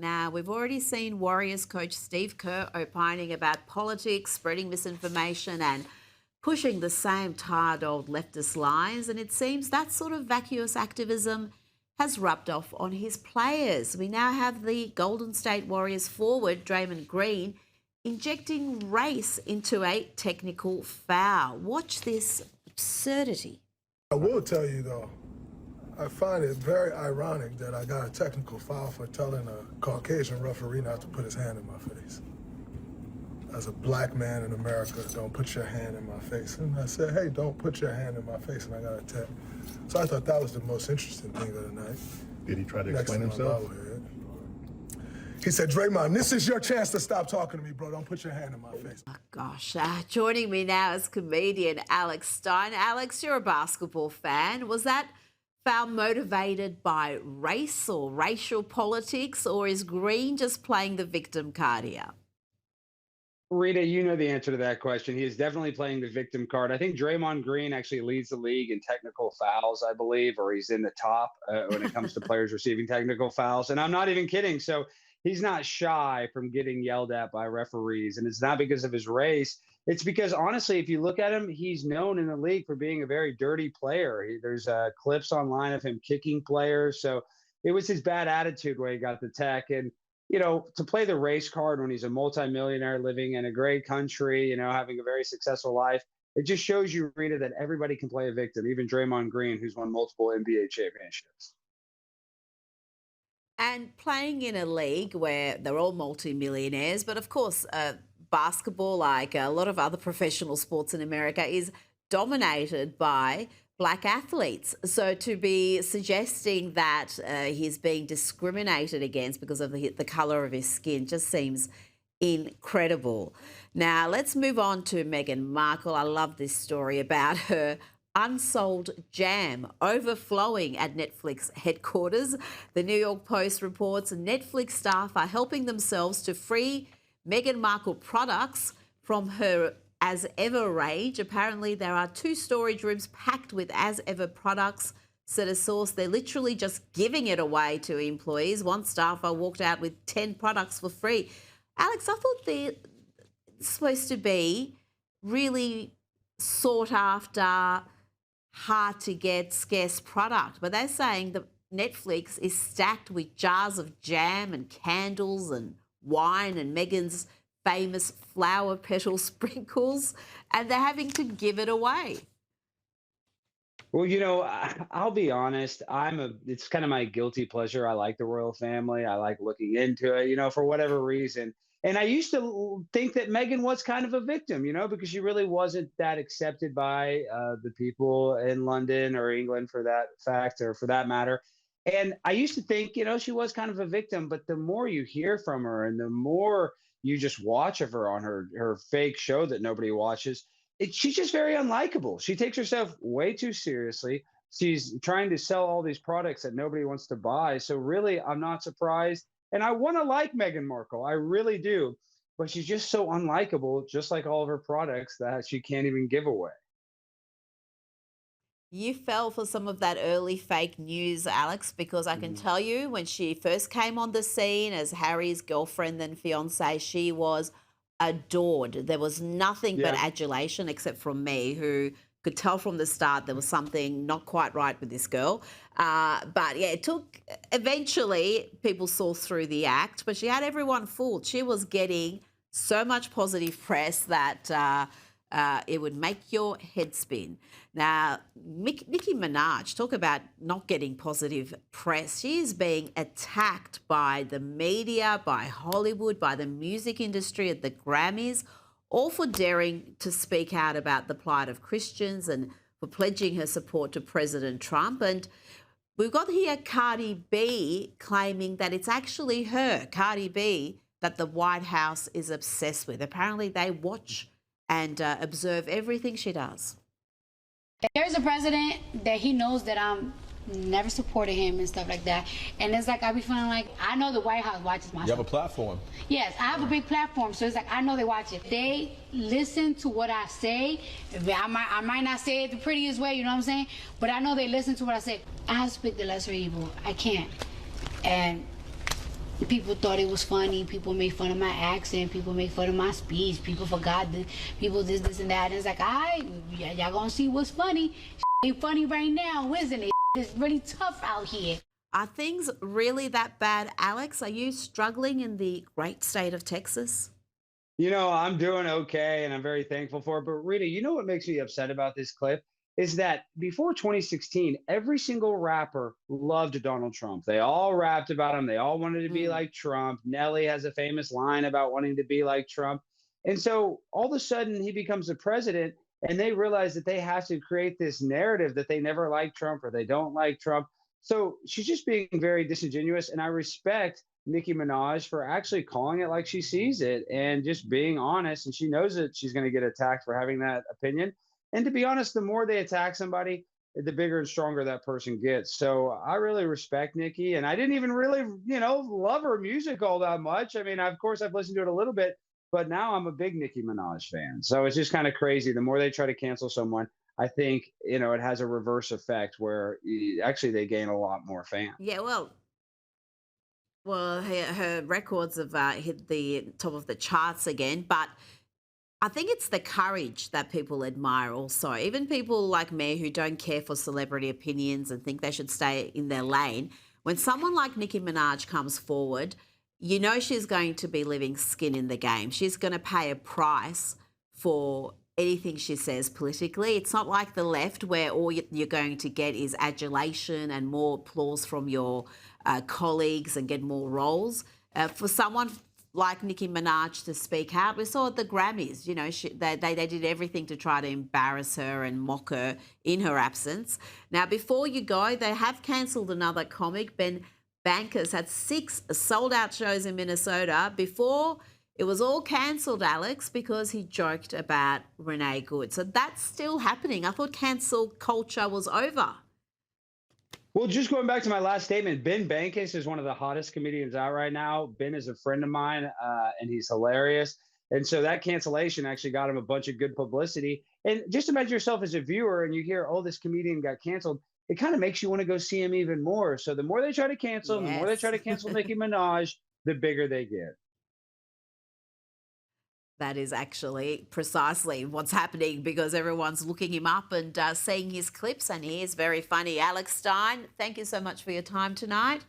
Now, we've already seen Warriors coach Steve Kerr opining about politics, spreading misinformation and pushing the same tired old leftist lines. And it seems that sort of vacuous activism has rubbed off on his players. We now have the Golden State Warriors forward, Draymond Green, injecting race into a technical foul. Watch this absurdity. I will tell you, though, I find it very ironic that I got a technical foul for telling a Caucasian referee not to put his hand in my face. As a black man in America, don't put your hand in my face. And I said, hey, don't put your hand in my face, and I got a tech. So I thought that was the most interesting thing of the night. Did he try to explain himself? He said, Draymond, this is your chance to stop talking to me, bro. Don't put your hand in my face. Oh, gosh. Joining me now is comedian Alex Stein. Alex, you're a basketball fan. Was that foul motivated by race or racial politics, or is Green just playing the victim card here? Rita, you know the answer to that question. He is definitely playing the victim card. I think Draymond Green actually leads the league in technical fouls, I believe, or he's in the top when it comes to players receiving technical fouls. And I'm not even kidding. So he's not shy from getting yelled at by referees. And it's not because of his race. It's because, honestly, if you look at him, he's known in the league for being a very dirty player. There's clips online of him kicking players. So it was his bad attitude where he got the tech. And, you know, to play the race card when he's a multimillionaire living in a great country, you know, having a very successful life, it just shows you, Rita, that everybody can play a victim, even Draymond Green, who's won multiple NBA championships. And playing in a league where they're all multimillionaires, but of course, basketball, like a lot of other professional sports in America, is dominated by black athletes. So to be suggesting that he's being discriminated against because of the colour of his skin just seems incredible. Now, let's move on to Meghan Markle. I love this story about her unsold jam overflowing at Netflix headquarters. The New York Post reports Netflix staff are helping themselves to free Meghan Markle products from her As Ever range. Apparently, there are 2 storage rooms packed with As Ever products, said a source. They're literally just giving it away to employees. One staffer walked out with 10 products for free. Alex, I thought they're supposed to be really sought after, hard to get, scarce product, but they're saying that Netflix is stacked with jars of jam and candles and wine and Meghan's famous flower petal sprinkles, and they're having to give it away. Well, you know, I'll be honest. It's kind of my guilty pleasure. I like the royal family. I like looking into it, you know, for whatever reason. And I used to think that Meghan was kind of a victim, you know, because she really wasn't that accepted by the people in London or England, for that fact, or for that matter. And I used to think, you know, she was kind of a victim. But the more you hear from her and the more you just watch of her on her fake show that nobody watches, she's just very unlikable. She takes herself way too seriously. She's trying to sell all these products that nobody wants to buy. So really, I'm not surprised. And I want to like Meghan Markle. I really do. But she's just so unlikable, just like all of her products, that she can't even give away. You fell for some of that early fake news, Alex, because I can tell you when she first came on the scene as Harry's girlfriend and fiance, she was adored. There was nothing but adulation, except from me, who could tell from the start there was something not quite right with this girl. But yeah, eventually people saw through the act, but she had everyone fooled. She was getting so much positive press that it would make your head spin. Now, Nicki Minaj, talk about not getting positive press. She is being attacked by the media, by Hollywood, by the music industry at the Grammys, all for daring to speak out about the plight of Christians and for pledging her support to President Trump. And we've got here Cardi B claiming that it's actually her, Cardi B, that the White House is obsessed with. Apparently they watch and observe everything she does. There's a president that he knows that I'm never supported him and stuff like that. And it's like, I be feeling like, I know the White House watches my You have a platform. Yes, I have a big platform, so it's like, I know they watch it. They listen to what I say. I might not say it the prettiest way, you know what I'm saying? But I know they listen to what I say. I have to pick the lesser evil. I can't. And People thought it was funny. People made fun of my accent. People made fun of my speech. People forgot that people this, and that. And it's like, y'all gonna see what's funny. Ain't funny right now, isn't it? It's really tough out here. Are things really that bad, Alex? Are you struggling in the great state of Texas? I'm doing okay and I'm very thankful for it. But Rita, you know what makes me upset about this clip is that before 2016, every single rapper loved Donald Trump. They all rapped about him. They all wanted to be like Trump. Nelly has a famous line about wanting to be like Trump. And so all of a sudden he becomes the president and they realize that they have to create this narrative that they never liked Trump or they don't like Trump. So she's just being very disingenuous. And I respect Nicki Minaj for actually calling it like she sees it and just being honest. And she knows that she's going to get attacked for having that opinion. And to be honest, the more they attack somebody, the bigger and stronger that person gets. So I really respect Nicki. And I didn't even really, love her music all that much. I mean, of course, I've listened to it a little bit, but now I'm a big Nicki Minaj fan. So it's just kind of crazy. The more they try to cancel someone, I think, it has a reverse effect where actually they gain a lot more fans. Yeah, well, her records have hit the top of the charts again, but I think it's the courage that people admire also. Even people like me who don't care for celebrity opinions and think they should stay in their lane, when someone like Nicki Minaj comes forward, she's going to be living skin in the game. She's going to pay a price for anything she says politically. It's not like the left where all you're going to get is adulation and more applause from your colleagues and get more roles. For someone like Nicki Minaj to speak out, we saw at the Grammys, they did everything to try to embarrass her and mock her in her absence. Now, before you go, they have cancelled another comic. Ben Bankers had 6 sold-out shows in Minnesota before it was all cancelled, Alex, because he joked about Renee Good. So that's still happening. I thought cancel culture was over. Well, just going back to my last statement, Ben Bankis is one of the hottest comedians out right now. Ben is a friend of mine, and he's hilarious. And so that cancellation actually got him a bunch of good publicity. And just imagine yourself as a viewer and you hear, oh, this comedian got canceled. It kind of makes you want to go see him even more. So the more they try to cancel him, the more they try to cancel Nicki Minaj, the bigger they get. That is actually precisely what's happening because everyone's looking him up and seeing his clips, and he is very funny. Alex Stein, thank you so much for your time tonight.